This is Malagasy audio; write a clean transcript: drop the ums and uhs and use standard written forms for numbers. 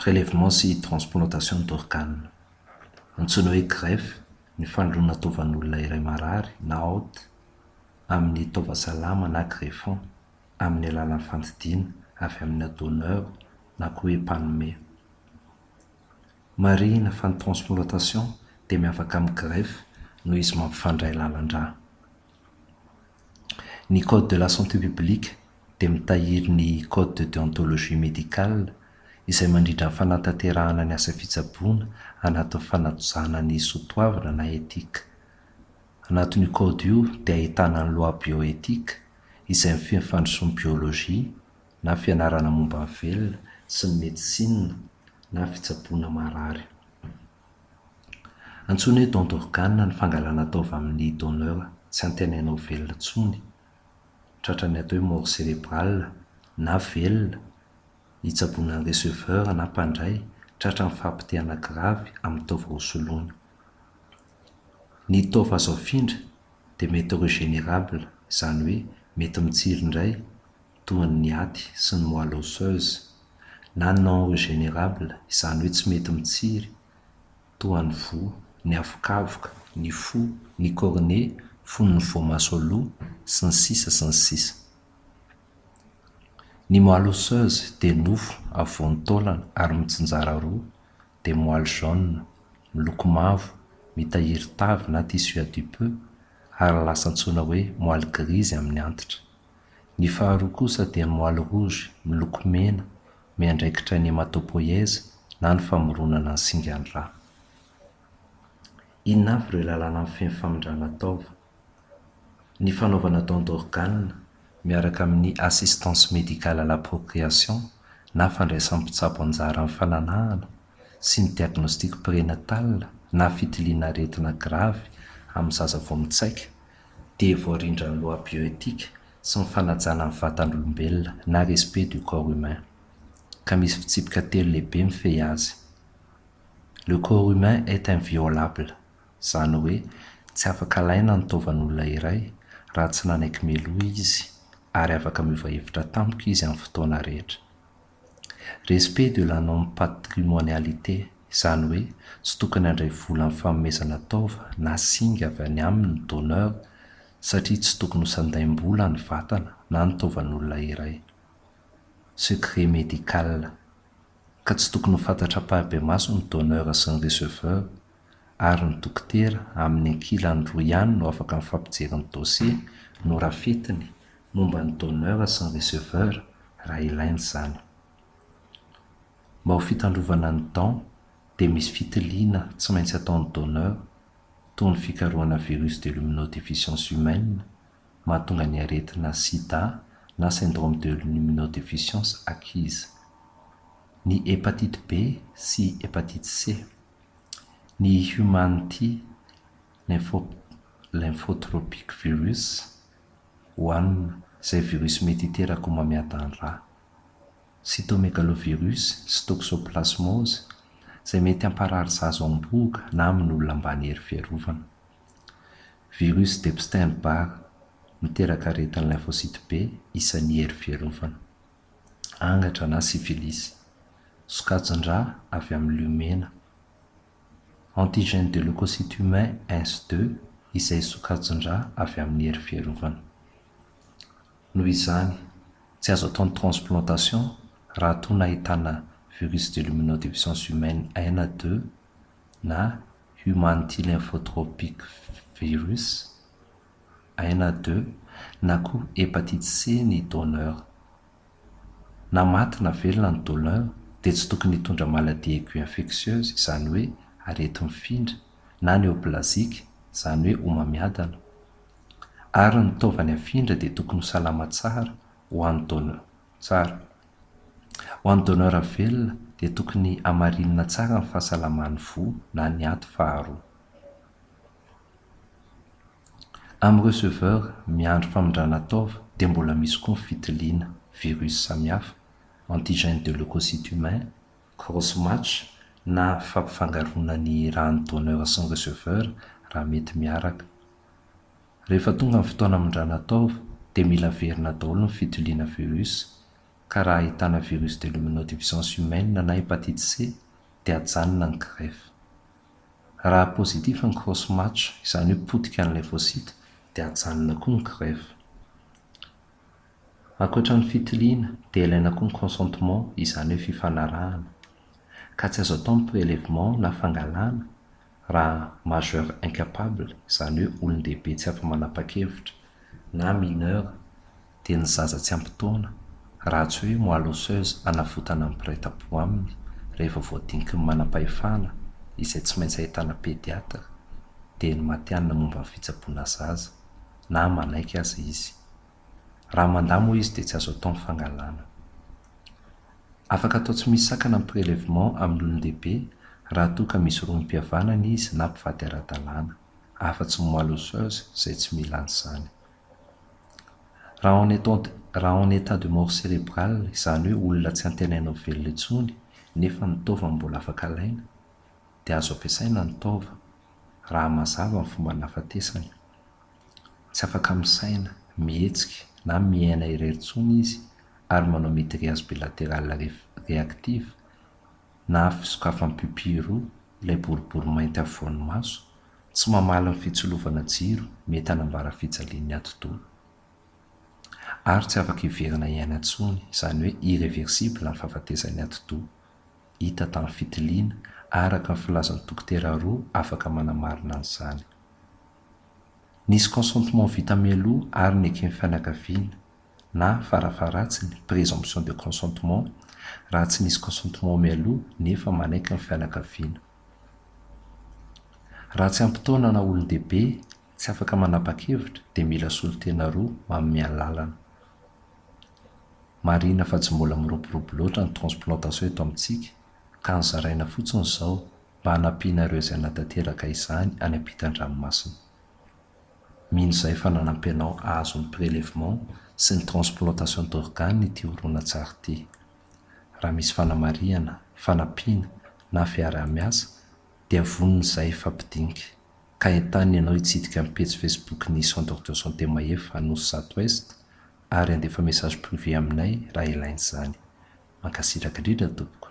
Prélèvement sy transplantation d'organes. Antsoina hoe greffe ny fandroana taovan'olona iray marary na haute amin'ny taova salama na greffon amin'ny alalan'ny fandidiana avy amin'ny donneur na koa hoe mpanome. Marihina fa ny transplantation dia miavaka amin'ny greffe noho izy mampifandray lalan-drà. Ny code de la santé publique dia mitahiry ny code de déontologie médicale izay mandrindra ny fanatanterahana ny asa fitsaboana anatin'ny fanajana ny soatoavana na etika. Anatin'io code io dia ahitana ny loi bioétique izay mifehy fandrosoan'ny biolojia na fianarana momba ny velona sy ny médecine na fitsaboana marary. Antsoina hoe don d'organe ny fangalana taova amin'ny donneur tsy antenainao velona intsony, tratran'ny atao hoe mort cérébrale na velona hitsaboana ny receveur na mpandray tratran'ny fampitehana gravy amin'ny taova hosoloina. Ny taova azo afindra dia mety régénérable, izany hoe mety mitsiry indray toy ny aty sy ny moelle osseuse, na non régénérable, izany hoe tsy mety mitsiry toy ny vo, ny afokavoka, ny fo, ny cornée, fon'ny voamaso aloha sy ny sisa sy ny sisa. Ny moelle osseuse dia nofo avoan'ny taolana ary mitsinjara roa dia moelle jaune miloko mavo mitahiry tavy na tissu adipeux ary lasa antsoina hoe moelle grise amin'ny antitra. Ny faharoa kosa dia moelle rouge miloko mena miandraikitra ny hématopoïèse na ny famoronana ny singan'ny rà. Inona avy ireo lalàna mifehy famindrana taova? Ny fanaovana don d'organe miaraka amin'ny assistance médicale à la procréation na fandraisam-pitsabo anjara amin'ny fananahana sy ny diagnostic prénatal na fitiliana aretina gravy amin'ny zaza vao mitsaika dia voarindra ny loi bioétique sy ny fanajana ny vatan'olombelona na respect du corps humain, ka misy fitsipika telo lehibe mifehy azy. Le corps humain est inviolable, izany hoe tsy afaka alaina ny taovan'olona iray raha tsy nanaiky mialoha izy ary afaka miova hevitra tampoka izy amin'ny fotoana rehetra. Respect de la non-patrimonialité, izany hoe tsy tokony handray vola amin'ny fanomezana taova na singa avy any aminy ny donneur satria tsy tokony hosandaim-bola ny vatana na ny taovan'olona iray. Secret médical, ka tsy tokony ho fantatra pahabe-maso ny donneur sy ny receveur ary ny dokotera amin'ny ankilany roa ihany no afaka mifampijery ny dossier no rafetiny momba ny donneur sy ny receveur raha ilainy izany. Mba ho fitandrovana ny don dia misy fitiliana tsy maintsy ataon'ny donneur toy ny fikarohana virus de l'immunodéficience humaine mahatonga ny aretina sida na syndrome de l'immunodéficience acquise, ny hépatite B sy hépatite C, ny humanity lymphotropic virus hoanina izay virus mety hiteraka ho mamiadany rà, cytomegalovirus sy toxoplasmose izay mety hamparary zazo am-boga na amin'ny olona ambany hery fiarovana, virus d'Epstein-Barr miteraka aretin'ny lymphocyte B isan'ny hery fiarovana, angatra na syphilis, sokajin-drà avy amin'ny liomena, antigène de leucocyte humain INS2 izay sokajin-drà avy amin'ny hery fiarovana. Noho izany, tsy azo atao ny transplantation raha toa nahitana virus de l'immunodéficience humaine IN2 na humanity lymphotropic virus IN2 na koa hépatite C ny donneur. Na maty na velona ny donneur dia tsy tokony hitondra maladie aiguë infectieuse, izany hoe arety mifindra, na néoplasika, izany hoe homamiadana. Ary ny taovany afindra dia tokony ho salama tsara ho an'ny donneur tsara. Ho an'ny donneur velona dia tokony hamarinina tsara ny fahasalaman'ny vo na ny aty faharoa. Amin'ny receveur miandry famindrana taova dia mbola misy koa ny fitiliana virus samihafa, antigène de leucocyte humain, cross match na fampifangaroana ny rà ny donneur sy ny receveur raha mety miaraka. Rehefa tonga ny fotoana hamindrana taova dia mila verina daholo ny fitiliana virus ka raha ahitana virus de l'immunodéficience humaine na hepatite C dia ajanona ny greffe. Raha positif ny cross match, izany hoe potika ny lymphocite, dia ajanona koa ny greffe. Ankoatra ny fitiliana dia ilaina koa ny consentement, izany hoe fifanarahana, ka tsy azo atao ny prélèvement na fangalana raha majeur incapable, izany hoe olon-dehibe tsy afa manapa-kevitra, na mineur dia ny zaza tsy ampy-taona, raha tsy hoe moelle osseuse anavotana ny mpiray-tam-po aminy rehefa voadiniky ny manam-pahefana izay tsy maintsy ahitana pédiatre, dia ny matianina momba ny fitsaboana zaza na manaiky aza izy. Raha mandamo izy dia tsy azo atao ny fangalana. Afaka atao tsy misy sakana ny prélèvement amin'ny olon-dehibe raha toa ka misy romom-pihavanana izy na mpivady ara-dalàna, afa-tsy moelle osseuse izay tsy mila an'izany. Raha en état de mort cérébrale, izany hoe olona tsy antenaina velona intsony nefa ny taovany mbola afaka alaina, dia azo ampiasaina ny taova raha mazava ny fomba nafatesany. Tsy afaka misaina, mihetsika na miaina irery intsony izy ary manao métriase bilatérale réactive na fisokafany pupille roa, ilay boribory mainty afovoan'ny maso, tsy mamaly ny fitsolovana jiro, mety hanambara fijalian'ny ati-doha. Ary tsy afaka hiverina iaina intsony, izany hoe irréversible ny fahafatesan'ny ati-doha. Hita tamin'ny fitiliana araka ny filazan'ny dokotera roa afaka manamarina an'izany. Nisy consentement vita mialoha ary ny eken'ny fianakaviana na farafaratsiny présomption de consentement raha tsy nisy consentement mialoha nefa manaiky ny fianakaviana. Raha tsy ampy-taona na olon-dehibe tsy afaka manapa-kevitra dia mila solotena roa manome lalana. Marina fa tsy mbola miroborobo loatra ny transplantation eto amintsika, ka nizaraina fotsiny izao mba hanampiana ireo izay natateraka izany any ampitan-dranomasina. Mino izay fa nanampy anao ahazo ny prélèvement sy ny transplantation d'organes ity horonan-tsary ity. Raha misy fanamariana, fanampiana na fiara-miasa dia vonona izay fampidinika, ka entany ianao hitsidika amin'ny page Facebook ny Centre de Santé Maheva Anosy Zato Est ary andefa message privé aminay raha ilain'izany. Mankasitraka indrindra tompoko.